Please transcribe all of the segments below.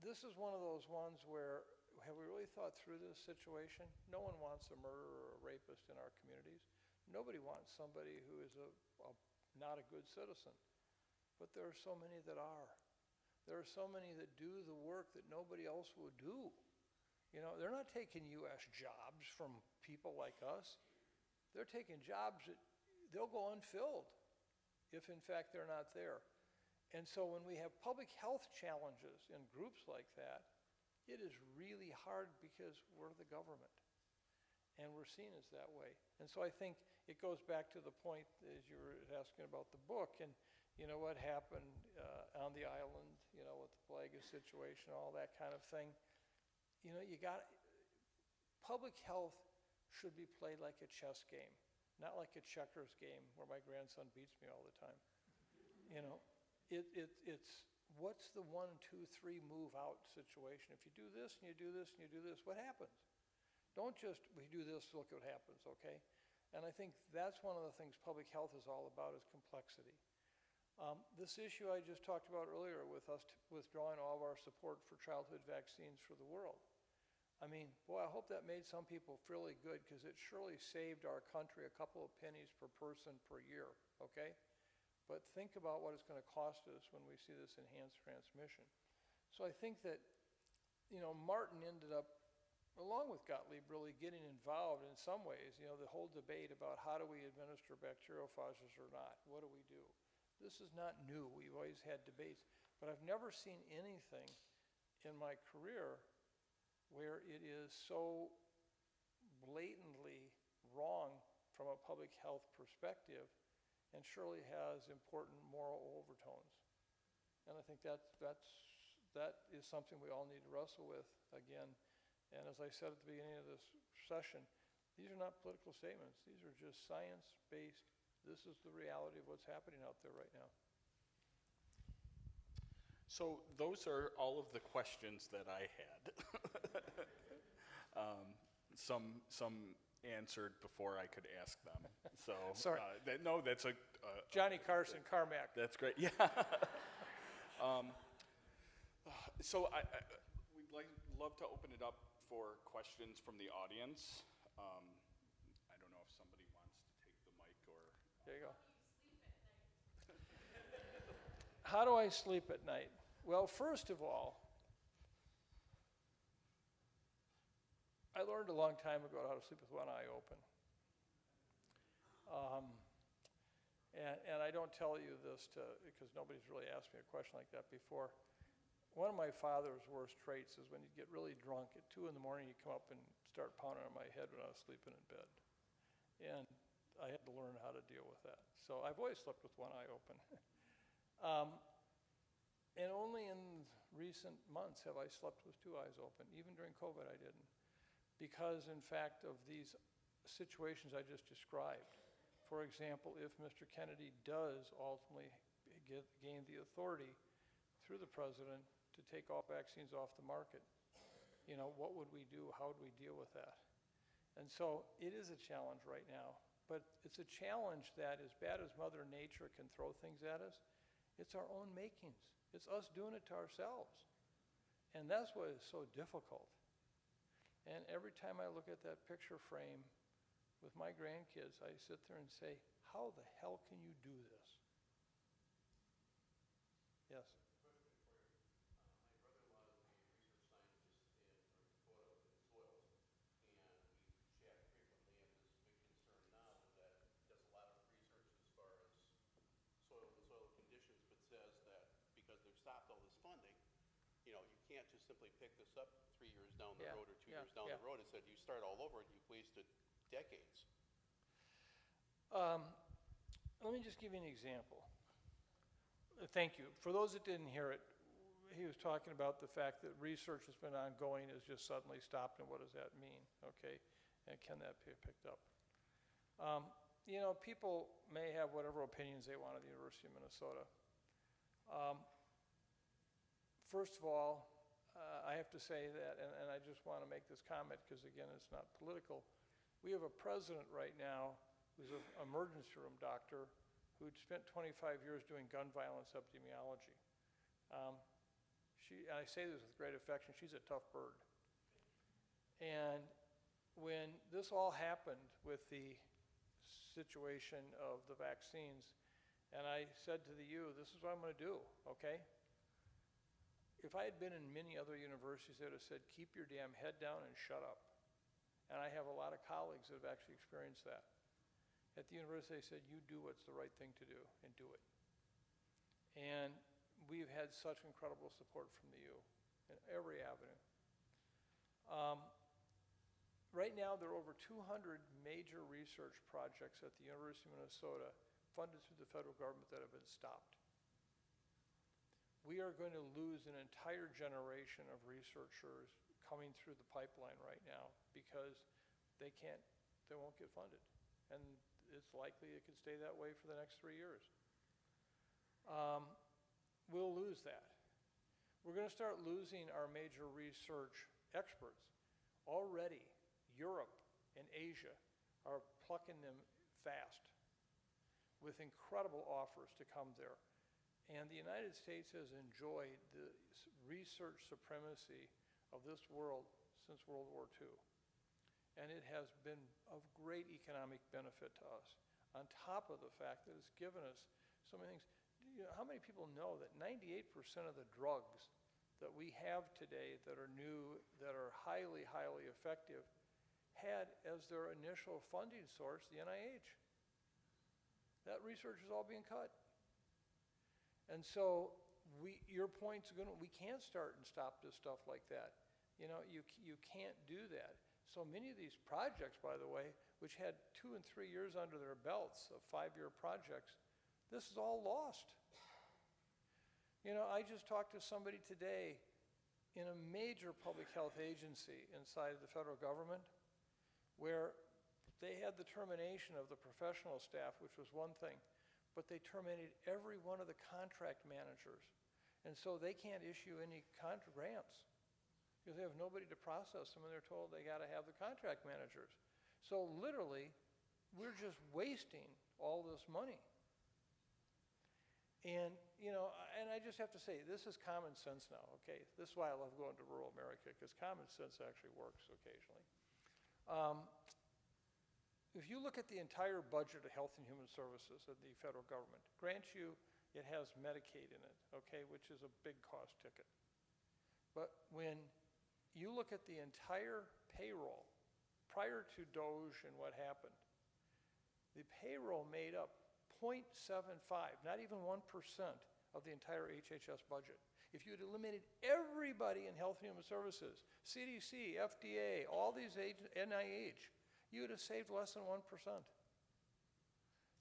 this is one of those ones where, have we really thought through this situation? No one wants a murderer or a rapist in our communities. Nobody wants somebody who is not a good citizen. But there are so many that are. There are so many that do the work that nobody else would do. You know, they're not taking U.S. jobs from people like us. They're taking jobs that they'll go unfilled if in fact they're not there. And so when we have public health challenges in groups like that, it is really hard because we're the government and we're seen as that way. And so I think it goes back to the point as you were asking about the book and you know what happened on the island, you know, with the Blaga situation, all that kind of thing. You know, public health should be played like a chess game, not like a checkers game where my grandson beats me all the time. You know, it's what's the 1, 2, 3 move out situation. If you do this and you do this and you do this, what happens? Don't just, we do this, look what happens, okay? And I think that's one of the things public health is all about is complexity. This issue I just talked about earlier with us withdrawing all of our support for childhood vaccines for the world. I mean, boy, I hope that made some people fairly good because it surely saved our country a couple of pennies per person per year, okay? But think about what it's going to cost us when we see this enhanced transmission. So I think that, you know, Martin ended up, along with Gottlieb, really getting involved in some ways, you know, the whole debate about how do we administer bacteriophages or not, what do we do? This is not new, we've always had debates, but I've never seen anything in my career where it is so blatantly wrong from a public health perspective and surely has important moral overtones. And I think that is something we all need to wrestle with again. And as I said at the beginning of this session, these are not political statements. These are just science-based. This is the reality of what's happening out there right now. So those are all of the questions that I had. Some answered before I could ask them. So sorry. No, that's a Johnny Carson, Carmack. That's great. Yeah. So we'd love to open it up for questions from the audience. I don't know if somebody wants to take the mic or. There you go. How do I sleep at night? Well, first of all, I learned a long time ago how to sleep with one eye open. And I don't tell you this because nobody's really asked me a question like that before. One of my father's worst traits is when he'd get really drunk at 2 in the morning, he'd come up and start pounding on my head when I was sleeping in bed. And I had to learn how to deal with that. So I've always slept with one eye open. And only in recent months have I slept with 2 eyes open. Even during COVID, I didn't. Because, in fact, of these situations I just described. For example, if Mr. Kennedy does ultimately gain the authority through the president to take all vaccines off the market, you know, what would we do? How would we deal with that? And so it is a challenge right now. But it's a challenge that, as bad as Mother Nature can throw things at us, it's our own makings. It's us doing it to ourselves. And that's what is so difficult. And every time I look at that picture frame with my grandkids, I sit there and say, how the hell can you do this? Yes? Question for you. My brother-in-law is a research scientist in soils, and we chat frequently, and this big concern now is that he does a lot of research as far as soil and soil conditions, but says that because they've stopped all this funding, you know, you can't just simply pick this up 3 years down the road or 2 years down the road. It said you start all over and you've wasted decades. Let me just give you an example. Thank you. For those that didn't hear it, he was talking about the fact that research has been ongoing, has just suddenly stopped, and what does that mean? Okay, and can that be picked up? You know, people may have whatever opinions they want at the University of Minnesota. First of all, I have to say that, and I just want to make this comment because, again, it's not political. We have a president right now who's an emergency room doctor who'd spent 25 years doing gun violence epidemiology. and I say this with great affection, she's a tough bird. And when this all happened with the situation of the vaccines, and I said to the U, this is what I'm going to do, okay? If I had been in many other universities, they would have said, keep your damn head down and shut up. And I have a lot of colleagues that have actually experienced that. At the university, they said, you do what's the right thing to do, and do it. And we've had such incredible support from the U in every avenue. Right now, there are over 200 major research projects at the University of Minnesota funded through the federal government that have been stopped. We are going to lose an entire generation of researchers coming through the pipeline right now because they won't get funded. And it's likely it could stay that way for the next 3 years. We'll lose that. We're going to start losing our major research experts. Already, Europe and Asia are plucking them fast with incredible offers to come there. And the United States has enjoyed the research supremacy of this world since World War II. And it has been of great economic benefit to us, on top of the fact that it's given us so many things. You know, how many people know that 98% of the drugs that we have today that are new, that are highly, highly effective, had as their initial funding source the NIH? That research is all being cut. And so your point's we can't start and stop this stuff like that. You know, you can't do that. So many of these projects, by the way, which had 2 and 3 years under their belts of 5-year projects, this is all lost. You know, I just talked to somebody today in a major public health agency inside of the federal government where they had the termination of the professional staff, which was one thing, but they terminated every one of the contract managers. And so they can't issue any grants because they have nobody to process them, and they're told they got to have the contract managers. So literally, we're just wasting all this money. And, you know, and I just have to say, this is common sense now, okay? This is why I love going to rural America, because common sense actually works occasionally. If you look at the entire budget of Health and Human Services of the federal government, grant you it has Medicaid in it, okay, which is a big cost ticket. But when you look at the entire payroll prior to DOGE and what happened, the payroll made up 0.75, not even 1% of the entire HHS budget. If you had eliminated everybody in Health and Human Services, CDC, FDA, all these NIH, you would have saved less than 1%.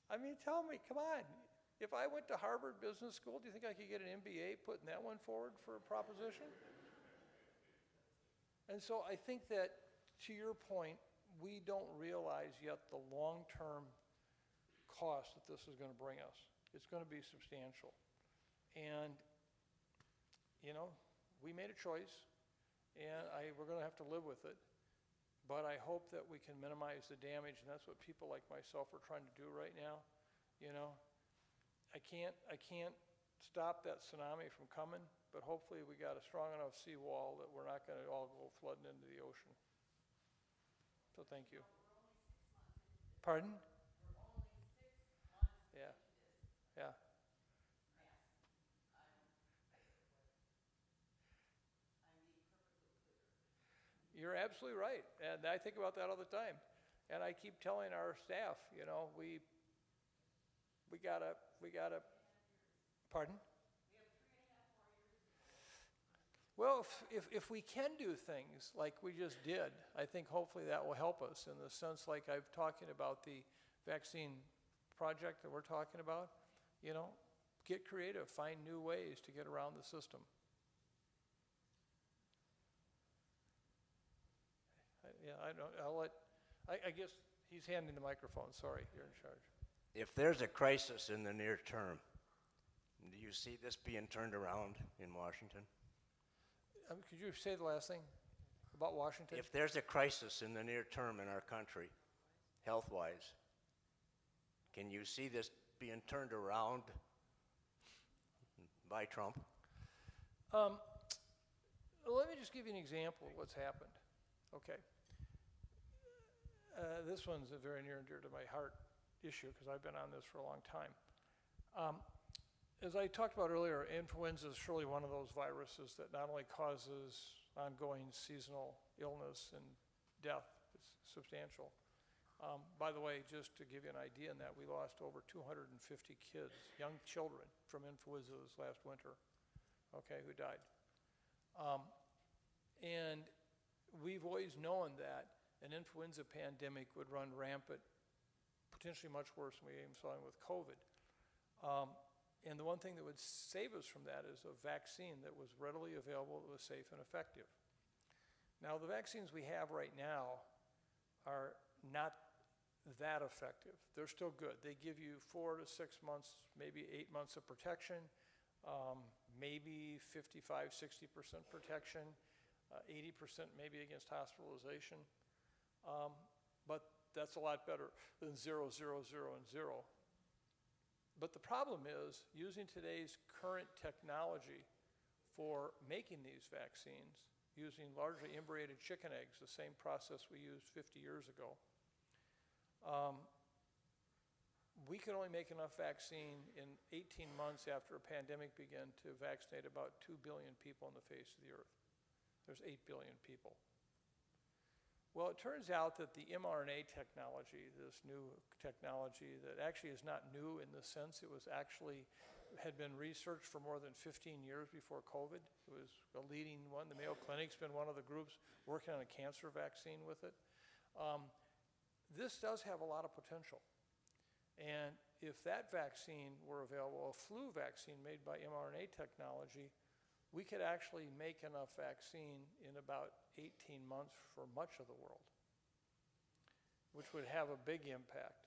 I mean, tell me, come on. If I went to Harvard Business School, do you think I could get an MBA putting that one forward for a proposition? And so I think that, to your point, we don't realize yet the long-term cost that this is going to bring us. It's going to be substantial. And, you know, we made a choice, and we're going to have to live with it. But I hope that we can minimize the damage, and that's what people like myself are trying to do right now. You know, I can't stop that tsunami from coming, but hopefully we got a strong enough seawall that we're not going to all go flooding into the ocean. So thank you. Pardon? We're only 6 months Yeah. into this Yeah. mess. I'm being perfectly clear. You're absolutely right, and I think about that all the time. And I keep telling our staff, you know, we gotta. Pardon? We have 3.5 more years. Well, if we can do things like we just did, I think hopefully that will help us in the sense like I'm talking about the vaccine project that we're talking about. You know, get creative, find new ways to get around the system. I guess he's handing the microphone. Sorry, you're in charge. If there's a crisis in the near term, do you see this being turned around in Washington? Could you say the last thing about Washington? If there's a crisis in the near term in our country, health-wise, can you see this being turned around by Trump? just give you an example of what's happened. Okay. This one's a very near and dear to my heart issue because I've been on this for a long time. As I talked about earlier, influenza is surely one of those viruses that not only causes ongoing seasonal illness and death, it's substantial. By the way, just to give you an idea in that, we lost over 250 kids, young children, from influenza this last winter, okay, who died. And we've always known that an influenza pandemic would run rampant, potentially much worse than we even saw with COVID. And the one thing that would save us from that is a vaccine that was readily available, that was safe and effective. Now, the vaccines we have right now are not that effective. They're still good. They give you 4 to 6 months, maybe 8 months of protection, maybe 55, 60% protection, 80% maybe against hospitalization. But that's a lot better than 0, 0, 0, and 0. But the problem is, using today's current technology for making these vaccines, using largely embryonated chicken eggs, the same process we used 50 years ago, we could only make enough vaccine in 18 months after a pandemic began to vaccinate about 2 billion people on the face of the earth. There's 8 billion people. Well, it turns out that the mRNA technology, this new technology that actually is not new in the sense it was actually, had been researched for more than 15 years before COVID. It was a leading one. The Mayo Clinic's been one of the groups working on a cancer vaccine with it. This does have a lot of potential. And if that vaccine were available, a flu vaccine made by mRNA technology, we could actually make enough vaccine in about 18 months for much of the world, which would have a big impact.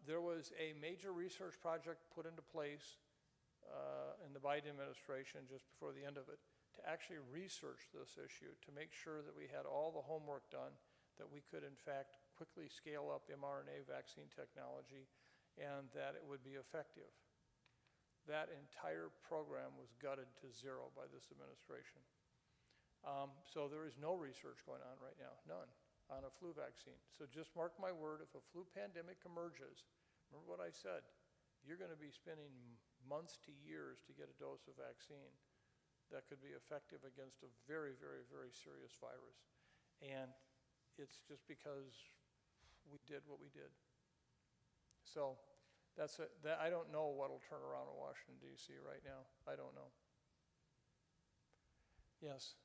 There was a major research project put into place in the Biden administration just before the end of it to actually research this issue, to make sure that we had all the homework done, that we could in fact quickly scale up mRNA vaccine technology and that it would be effective. That entire program was gutted to zero by this administration. So there is no research going on right now, none, on a flu vaccine. So just mark my word, if a flu pandemic emerges, remember what I said, you're going to be spending months to years to get a dose of vaccine that could be effective against a very, very, very serious virus. And it's just because we did what we did. So I don't know what will turn around in Washington, D.C. right now. I don't know. Yes?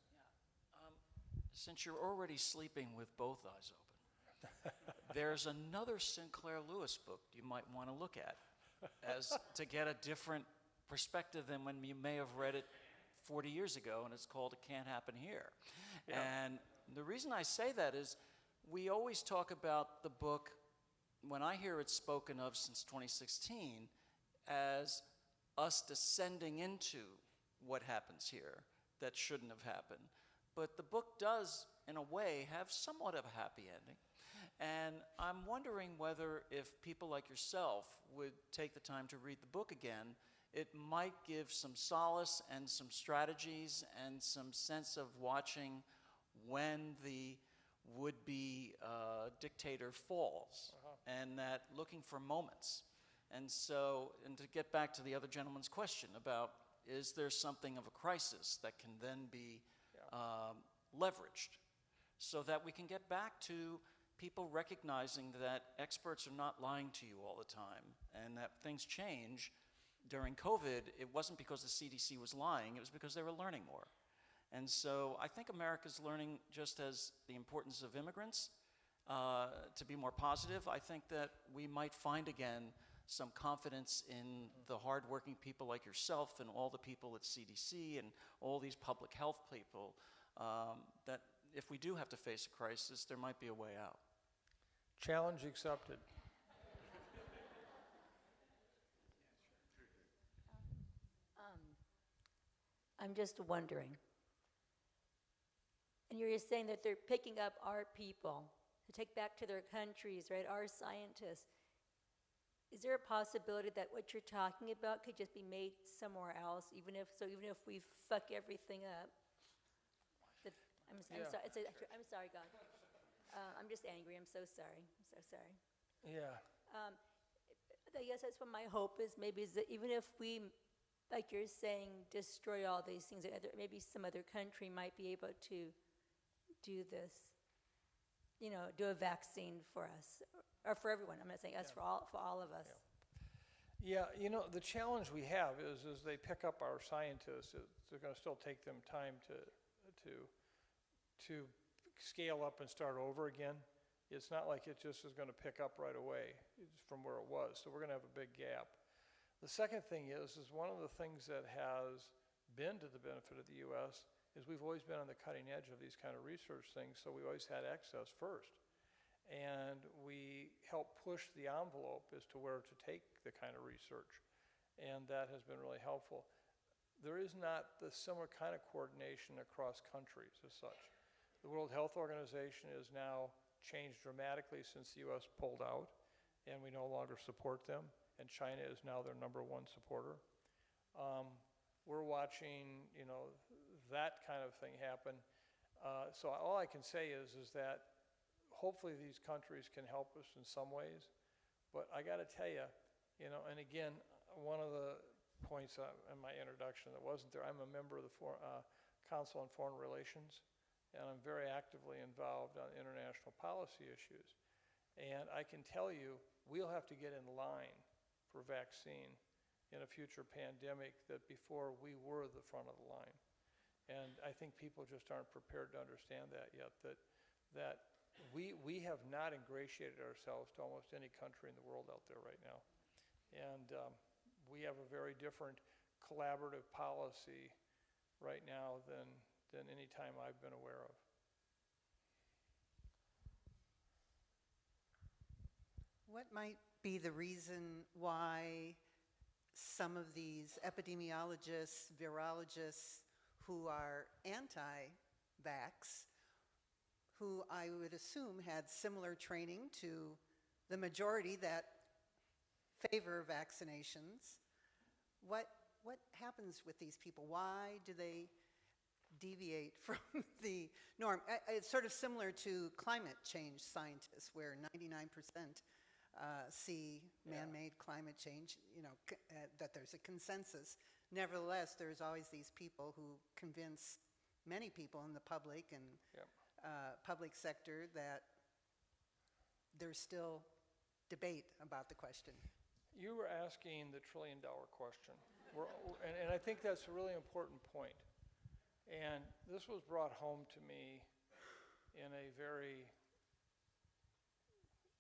Since you're already sleeping with both eyes open, there's another Sinclair Lewis book you might want to look at to get a different perspective than when you may have read it 40 years ago, and it's called It Can't Happen Here. Yeah. And the reason I say that is we always talk about the book, when I hear it spoken of since 2016, as us descending into what happens here that shouldn't have happened. But the book does, in a way, have somewhat of a happy ending. And I'm wondering whether if people like yourself would take the time to read the book again, it might give some solace and some strategies and some sense of watching when the would-be dictator falls, and that looking for moments. And so, and to get back to the other gentleman's question about, is there something of a crisis that can then be leveraged so that we can get back to people recognizing that experts are not lying to you all the time and that things change. During COVID, it wasn't because the CDC was lying, it was because they were learning more. And so I think America's learning just as the importance of immigrants to be more positive. I think that we might find again some confidence in the hardworking people like yourself and all the people at CDC and all these public health people, that if we do have to face a crisis, there might be a way out. Challenge accepted. I'm just wondering, and you're just saying that they're picking up our people to take back to their countries, right, our scientists. Is there a possibility that what you're talking about could just be made somewhere else, even if we fuck everything up? Yeah. sorry, I'm sorry, God. I'm just angry, I'm so sorry, I'm so sorry. Yeah. I guess that's what my hope is, maybe is that even if we, like you're saying, destroy all these things, maybe some other country might be able to do this, do a vaccine for us, or for everyone. I'm not saying us, for all of us. Yeah, the challenge we have is they pick up our scientists, it's going to still take them time to scale up and start over again. It's not like it just is going to pick up right away from where it was, so we're going to have a big gap. The second thing is one of the things that has been to the benefit of the U.S. is we've always been on the cutting edge of these kind of research things, so we always had access first. And we help push the envelope as to where to take the kind of research, and that has been really helpful. There is not the similar kind of coordination across countries as such. The World Health Organization has now changed dramatically since the U.S. pulled out, and we no longer support them, and China is now their #1 supporter. We're watching, that kind of thing happen. So all I can say is that hopefully these countries can help us in some ways, but I got to tell you, and again, one of the points in my introduction that wasn't there, I'm a member of the Council on Foreign Relations, and I'm very actively involved on international policy issues. And I can tell you, we'll have to get in line for vaccine in a future pandemic that before we were the front of the line. And I think people just aren't prepared to understand that yet, that we have not ingratiated ourselves to almost any country in the world out there right now. And we have a very different collaborative policy right now than any time I've been aware of. What might be the reason why some of these epidemiologists, virologists who are anti-vax, who I would assume had similar training to the majority that favor vaccinations, what happens with these people? Why do they deviate from the norm? It's sort of similar to climate change scientists, where 99% see man-made climate change, that there's a consensus. Nevertheless, there's always these people who convince many people in the public and public sector that there's still debate about the question. You were asking the trillion-dollar question, and I think that's a really important point. And this was brought home to me in a very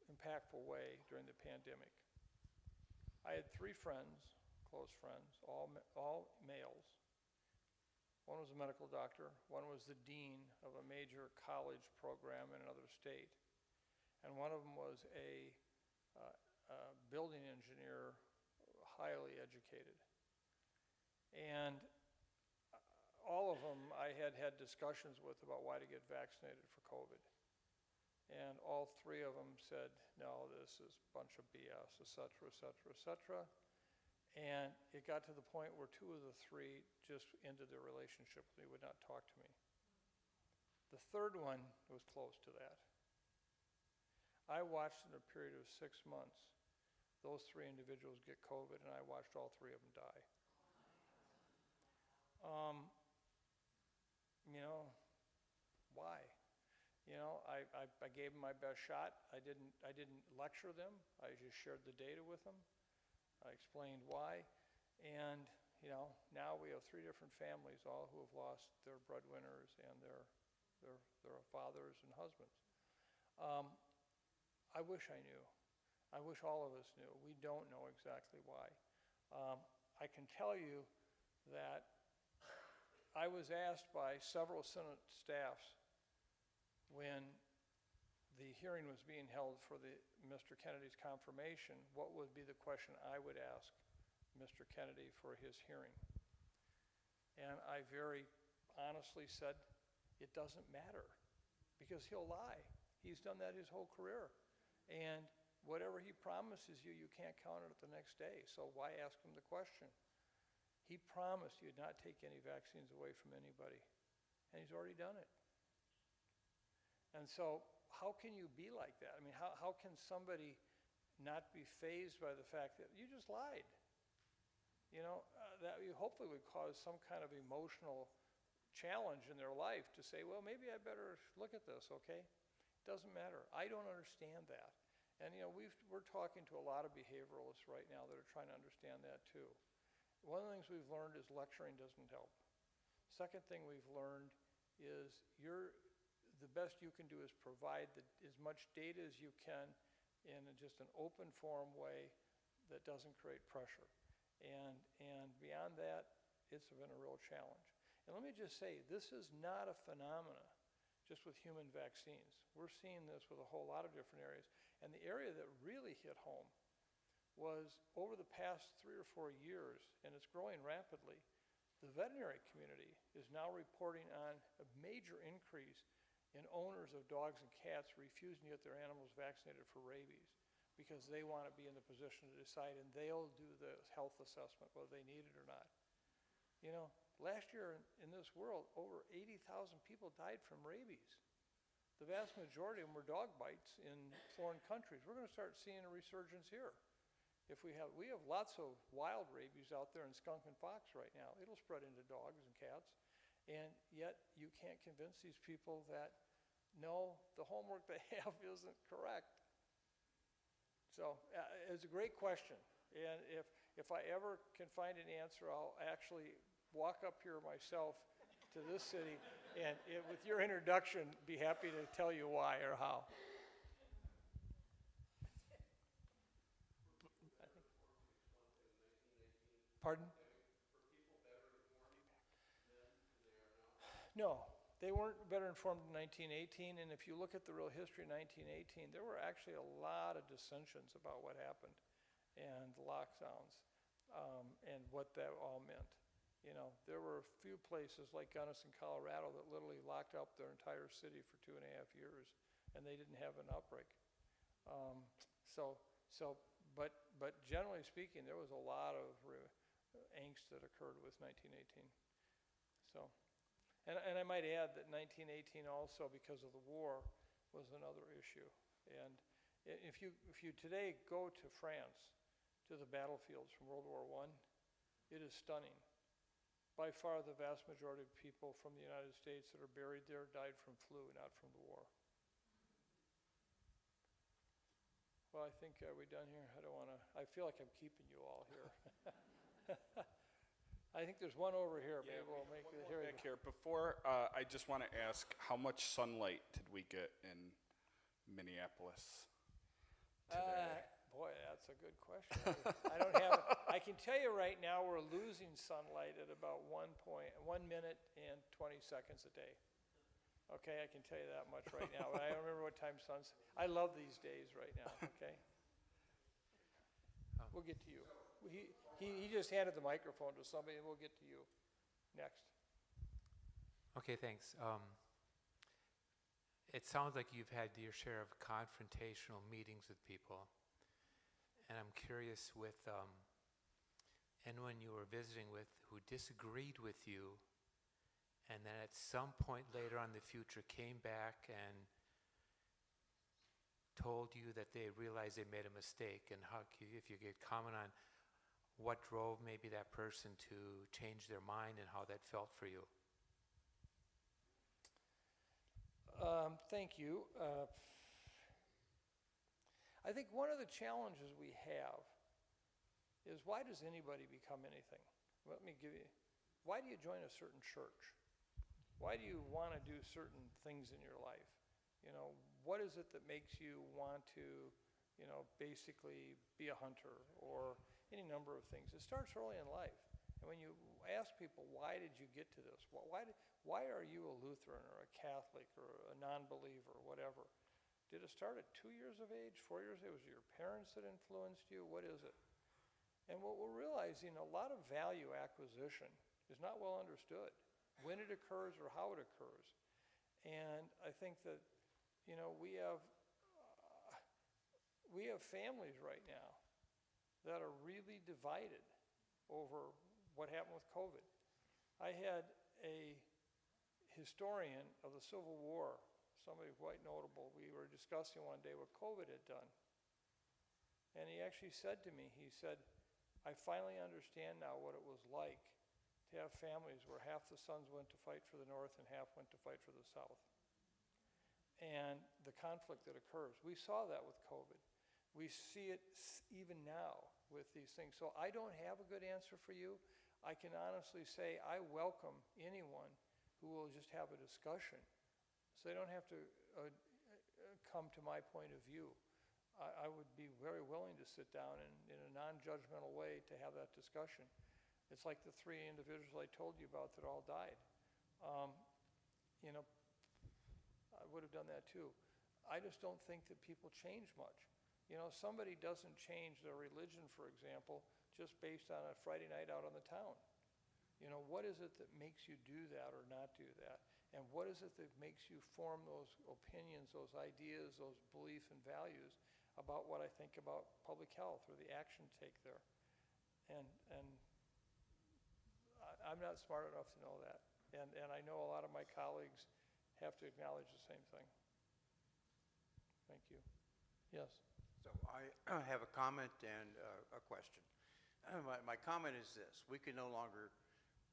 impactful way during the pandemic. I had 3 friends, close friends, all males. One was a medical doctor, one was the dean of a major college program in another state, and one of them was a building engineer, highly educated. And all of them I had had discussions with about why to get vaccinated for COVID. And all 3 of them said, no, this is a bunch of BS, et cetera, et cetera, et cetera. And it got to the point where 2 of the 3 just ended their relationship with me, would not talk to me. The third one was close to that. I watched in a period of 6 months those 3 individuals get COVID, and I watched all 3 of them die. Why? I gave them my best shot. I didn't lecture them. I just shared the data with them. I explained why. And, now we have 3 different families, all who have lost their breadwinners and their fathers and husbands. I wish I knew. I wish all of us knew. We don't know exactly why. I can tell you that I was asked by several Senate staffs when the hearing was being held for Mr. Kennedy's confirmation, what would be the question I would ask Mr. Kennedy for his hearing. And I very honestly said, it doesn't matter, because he'll lie. He's done that his whole career. And whatever he promises you, you can't count it the next day. So why ask him the question? He promised he'd not take any vaccines away from anybody, and he's already done it. And so how can you be like that? I mean, how can somebody not be fazed by the fact that you just lied? That you hopefully would cause some kind of emotional challenge in their life to say, well, maybe I better look at this, okay? Doesn't matter. I don't understand that. And we're talking to a lot of behavioralists right now that are trying to understand that too. One of the things we've learned is lecturing doesn't help. Second thing we've learned is the best you can do is provide as much data as you can in just an open forum way that doesn't create pressure. And beyond that, it's been a real challenge. And let me just say, this is not a phenomena just with human vaccines. We're seeing this with a whole lot of different areas. And the area that really hit home was over the past 3 or 4 years, and it's growing rapidly, the veterinary community is now reporting on a major increase in owners of dogs and cats refusing to get their animals vaccinated for rabies because they want to be in the position to decide, and they'll do the health assessment whether they need it or not. Last year in this world, over 80,000 people died from rabies. The vast majority of them were dog bites in foreign countries. We're going to start seeing a resurgence here. We have lots of wild rabies out there in skunk and fox right now. It'll spread into dogs and cats. And yet you can't convince these people that, no, the homework they have isn't correct. So it's a great question. And if I ever can find an answer, I'll actually walk up here myself to this city and with your introduction, be happy to tell you why or how. Pardon? No, they weren't better informed in 1918, and if you look at the real history of 1918, there were actually a lot of dissensions about what happened and the lockdowns and what that all meant. There were a few places like Gunnison, Colorado that literally locked up their entire city for 2.5 years, and they didn't have an outbreak. But generally speaking, there was a lot of angst that occurred with 1918. So. And I might add that 1918 also, because of the war, was another issue. And if you today go to France, to the battlefields from World War I, it is stunning. By far, the vast majority of people from the United States that are buried there died from flu, not from the war. Well, I think, are we done here? I feel like I'm keeping you all here. I think there's one over here. Maybe we'll make it here. Back here. Before, I just want to ask, how much sunlight did we get in Minneapolis today? Boy, that's a good question. I don't have it. I can tell you right now we're losing sunlight at about 1 minute and 20 seconds a day. Okay, I can tell you that much right now. But I don't remember what time sun's. I love these days right now, okay? We'll get to you. He just handed the microphone to somebody, and we'll get to you next. Okay, thanks. It sounds like you've had your share of confrontational meetings with people. And I'm curious with anyone you were visiting with who disagreed with you and then at some point later on in the future came back and told you that they realized they made a mistake, and how, if you could comment on what drove maybe that person to change their mind and how that felt for you. Thank you. I think one of the challenges we have is, why does anybody become anything? Let me give you, why do you join a certain church? Why do you want to do certain things in your life? What is it that makes you want to, basically be a hunter or any number of things? It starts early in life. And when you ask people, why did you get to this? Why are you a Lutheran or a Catholic or a non-believer or whatever? Did it start at 2 years of age, 4 years of age? Was it your parents that influenced you? What is it? And what we're realizing, a lot of value acquisition is not well understood, when it occurs or how it occurs. And I think that, we have families right now that are really divided over what happened with COVID. I had a historian of the Civil War somebody quite notable, we were discussing one day what COVID had done. And he actually said to me, he said, I finally understand now what it was like to have families where half the sons went to fight for the North and half went to fight for the South. And the conflict that occurs. We saw that with COVID. We see it even now with these things. So I don't have a good answer for you. I can honestly say I welcome anyone who will just have a discussion. So they don't have to come to my point of view. I would be very willing to sit down and in a non-judgmental way to have that discussion. It's like the 3 individuals I told you about that all died. I would have done that too. I just don't think that people change much. Somebody doesn't change their religion, for example, just based on a Friday night out on the town. What is it that makes you do that or not do that? And what is it that makes you form those opinions, those ideas, those beliefs and values about what I think about public health or the action take there? And I'm not smart enough to know that. And I know a lot of my colleagues have to acknowledge the same thing. Thank you. Yes. So I have a comment and a question. My comment is this: we can no longer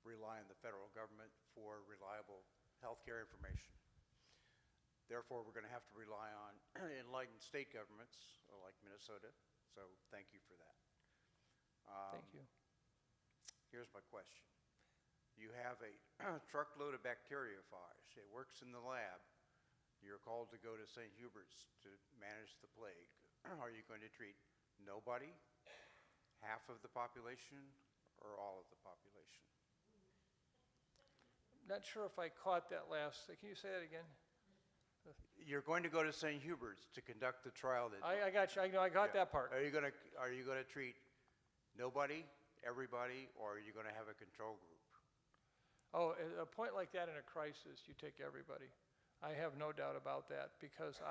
rely on the federal government for reliable healthcare information. Therefore, we're going to have to rely on enlightened state governments like Minnesota. So thank you for that. Thank you. Here's my question. You have a truckload of bacteriophages. It works in the lab. You're called to go to St. Hubert's to manage the plague. Are you going to treat nobody, half of the population, or all of the population? Not sure if I caught that last. Can you say that again? You're going to go to St. Hubert's to conduct the trial. I got you. I got that part. Are you going to treat nobody, everybody, or are you going to have a control group? Oh, at a point like that in a crisis, you take everybody. I have no doubt about that because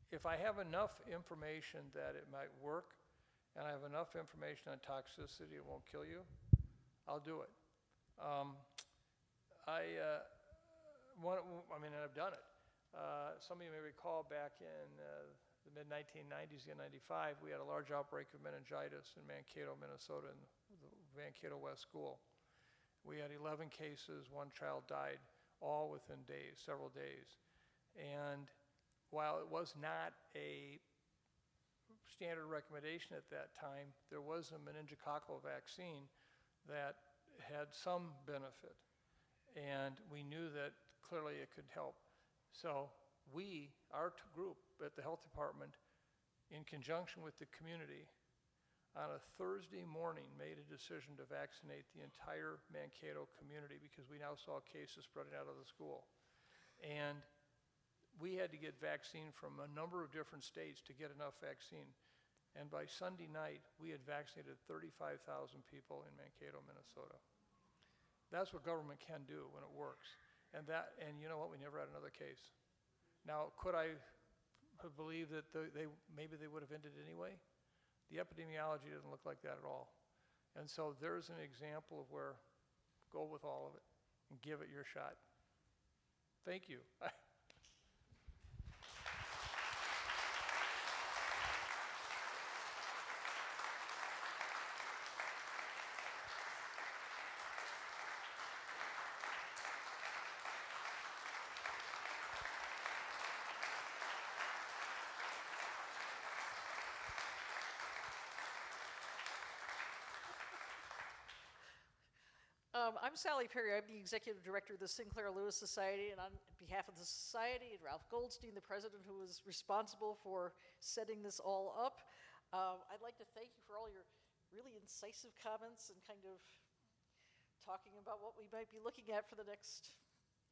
if I have enough information that it might work and I have enough information on toxicity, it won't kill you, I'll do it. I've done it. Some of you may recall back in the mid-1990s, in 95, we had a large outbreak of meningitis in Mankato, Minnesota, in the Mankato West School. We had 11 cases, 1 child died, all within days, several days. And while it was not a standard recommendation at that time, there was a meningococcal vaccine that had some benefit. And we knew that clearly it could help. So our group at the health department, in conjunction with the community, on a Thursday morning made a decision to vaccinate the entire Mankato community because we now saw cases spreading out of the school. And we had to get vaccine from a number of different states to get enough vaccine. And by Sunday night, we had vaccinated 35,000 people in Mankato, Minnesota. That's what government can do when it works. And you know what, we never had another case. Now, could I have believed that maybe they would have ended anyway? The epidemiology doesn't look like that at all. And so there's an example of where go with all of it and give it your shot. Thank you. I'm Sally Perry. I'm the executive director of the Sinclair Lewis Society, and on behalf of the society and Ralph Goldstein, the president who was responsible for setting this all up, I'd like to thank you for all your really incisive comments and kind of talking about what we might be looking at for the next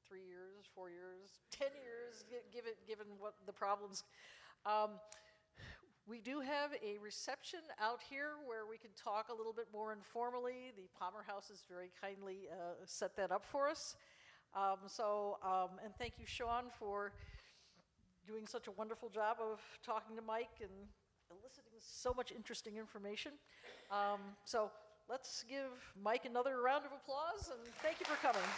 3 years, 4 years, 10 years, given what the problems. We do have a reception out here where we can talk a little bit more informally. The Palmer House has very kindly set that up for us. And thank you, Shaun, for doing such a wonderful job of talking to Mike and eliciting so much interesting information. So let's give Mike another round of applause, and thank you for coming.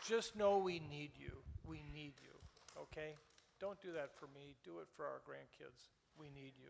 just know we need you. We need you, okay? Don't do that for me. Do it for our grandkids. We need you.